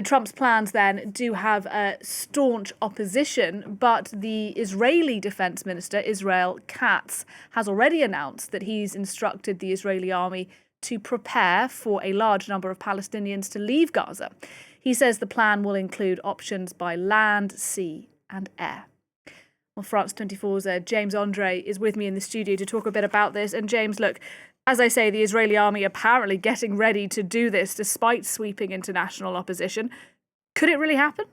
Trump's plans then do have a staunch opposition, but the Israeli Defense Minister, Israel Katz, has already announced that he's instructed the Israeli army to prepare for a large number of Palestinians to leave Gaza. He says the plan will include options by land, sea, and air. Well, France 24's James Andre is with me in the studio to talk a bit about this. And James, look, as I say, the Israeli army apparently getting ready to do this despite sweeping international opposition. Could it really happen?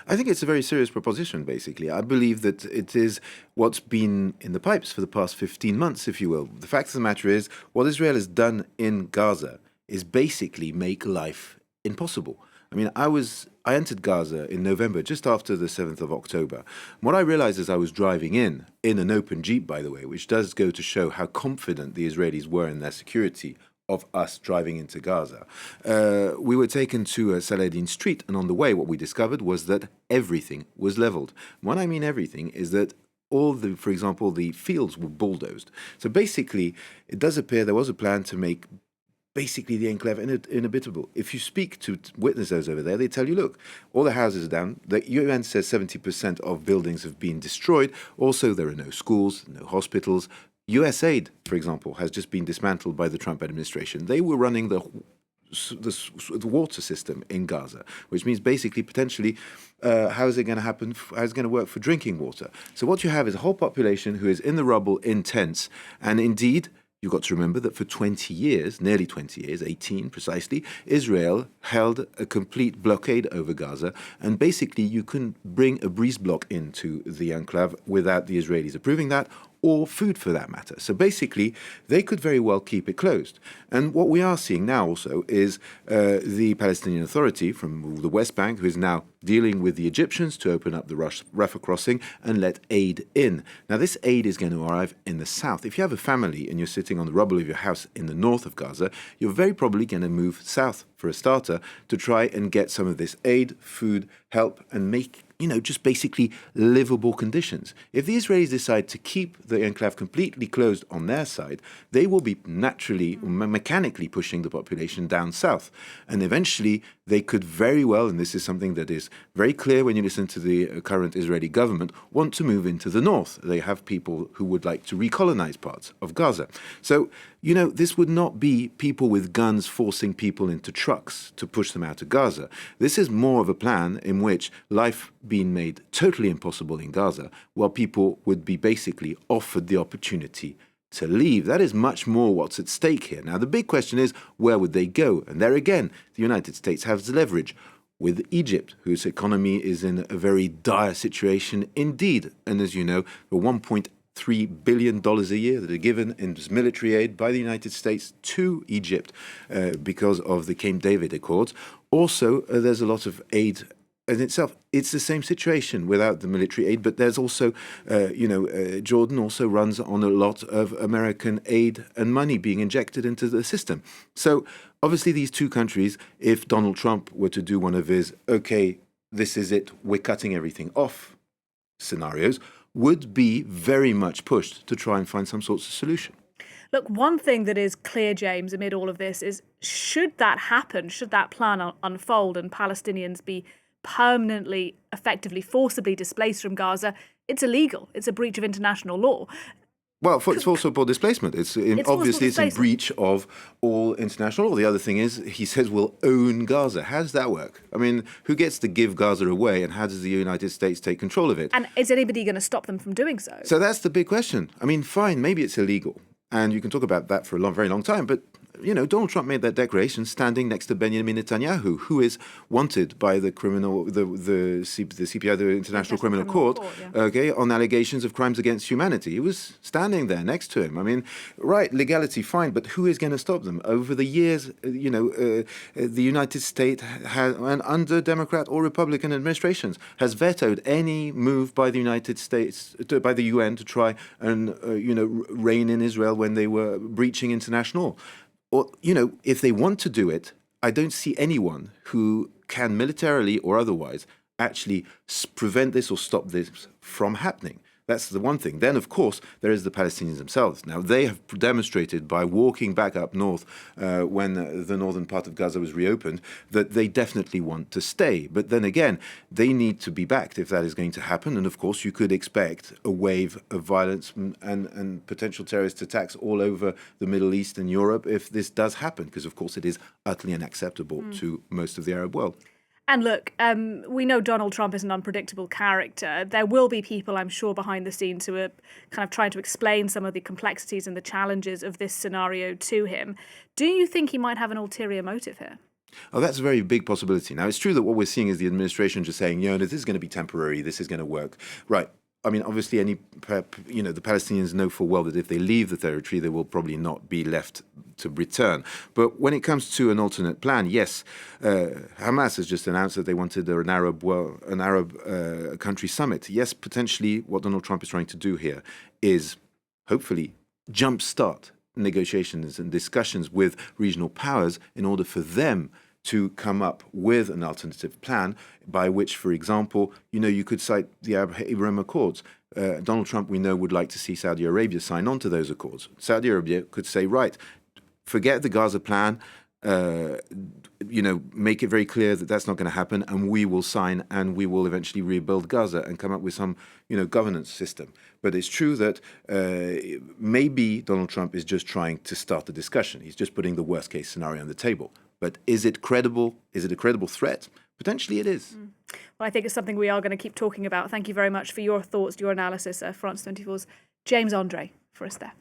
I think it's a very serious proposition, basically. I believe that it is what's been in the pipes for the past 15 months, if you will. The fact of the matter is, what Israel has done in Gaza is basically make life impossible. I mean, I entered Gaza in November, just after the 7th of October. What I realized as I was driving in an open Jeep, by the way, which does go to show how confident the Israelis were in their security of us driving into Gaza. We were taken to Saladin Street, and on the way, what we discovered was that everything was leveled. What I mean everything is that for example, the fields were bulldozed. So basically, it does appear there was a plan to make basically the enclave inhabitable. If you speak to witnesses over there, they tell you, look, all the houses are down. The UN says 70% of buildings have been destroyed. Also, there are no schools, no hospitals. USAID, for example, has just been dismantled by the Trump administration. They were running the water system in Gaza, which means basically potentially how is it going to happen? How is it going to work for drinking water? So what you have is a whole population who is in the rubble, in tents, and indeed, you've got to remember that for 20 years, nearly 20 years, 18 precisely, Israel held a complete blockade over Gaza. And basically, you couldn't bring a breeze block into the enclave without the Israelis approving that, or food for that matter. So basically, they could very well keep it closed. And what we are seeing now also is the Palestinian Authority from the West Bank, who is now dealing with the Egyptians to open up the Rafah crossing and let aid in. Now, this aid is going to arrive in the south. If you have a family and you're sitting on the rubble of your house in the north of Gaza, you're very probably going to move south for a starter to try and get some of this aid, food, help, and make just basically livable conditions. If the Israelis decide to keep the enclave completely closed on their side, they will be naturally, mechanically pushing the population down south. And eventually, they could very well, and this is something that is very clear when you listen to the current Israeli government, want to move into the north. They have people who would like to recolonize parts of Gaza. So, this would not be people with guns forcing people into trucks to push them out of Gaza. This is more of a plan in which life being made totally impossible in Gaza, while people would be basically offered the opportunity to leave. That is much more what's at stake here. Now, the big question is, where would they go? And there again, the United States has leverage with Egypt, whose economy is in a very dire situation indeed. And as you know, the $1.3 billion a year that are given in military aid by the United States to Egypt because of the Camp David Accords. Also, there's a lot of aid in itself. It's the same situation without the military aid, but there's also, Jordan also runs on a lot of American aid and money being injected into the system. So obviously these two countries, if Donald Trump were to do one of his, okay, this is it, we're cutting everything off scenarios, would be very much pushed to try and find some sort of solution. Look, one thing that is clear, James, amid all of this is, should that happen, should that plan unfold and Palestinians be permanently, effectively, forcibly displaced from Gaza, it's illegal. It's a breach of international law. Well, it's also for displacement. Obviously, it's in breach of all international law. The other thing is, he says we'll own Gaza. How does that work? I mean, who gets to give Gaza away, and how does the United States take control of it? And is anybody going to stop them from doing so? So that's the big question. I mean, fine, maybe it's illegal, and you can talk about that for a very long time, but Donald Trump made that declaration standing next to Binyamin Netanyahu, who is wanted by the CPI, the International Criminal Court, okay, on allegations of crimes against humanity. He was standing there next to him. I mean, right, legality, fine, but who is going to stop them? Over the years, the United States has, and under Democrat or Republican administrations, has vetoed any move by the United States, by the UN, to try and, rein in Israel when they were breaching international law. Or, if they want to do it, I don't see anyone who can militarily or otherwise actually prevent this or stop this from happening. That's the one thing. Then, of course, there is the Palestinians themselves. Now, they have demonstrated by walking back up north when the northern part of Gaza was reopened that they definitely want to stay. But then again, they need to be backed if that is going to happen. And of course, you could expect a wave of violence and potential terrorist attacks all over the Middle East and Europe if this does happen, because of course it is utterly unacceptable to most of the Arab world. And look, we know Donald Trump is an unpredictable character. There will be people, I'm sure, behind the scenes who are kind of trying to explain some of the complexities and the challenges of this scenario to him. Do you think he might have an ulterior motive here? Oh, that's a very big possibility. Now, it's true that what we're seeing is the administration just saying, this is going to be temporary, this is going to work. Right. I mean, obviously, the Palestinians know full well that if they leave the territory, they will probably not be left to return. But when it comes to an alternate plan, yes, Hamas has just announced that they wanted an Arab country summit. Yes, potentially what Donald Trump is trying to do here is hopefully jumpstart negotiations and discussions with regional powers in order for them to come up with an alternative plan by which, for example, you could cite the Abraham Accords. Donald Trump, we know, would like to see Saudi Arabia sign on to those accords. Saudi Arabia could say, right, forget the Gaza plan, make it very clear that that's not going to happen, and we will sign and we will eventually rebuild Gaza and come up with some, governance system. But it's true that maybe Donald Trump is just trying to start the discussion. He's just putting the worst case scenario on the table. But is it credible? Is it a credible threat? Potentially it is. Well, I think it's something we are going to keep talking about. Thank you very much for your thoughts, your analysis. France 24's James Andre for us there.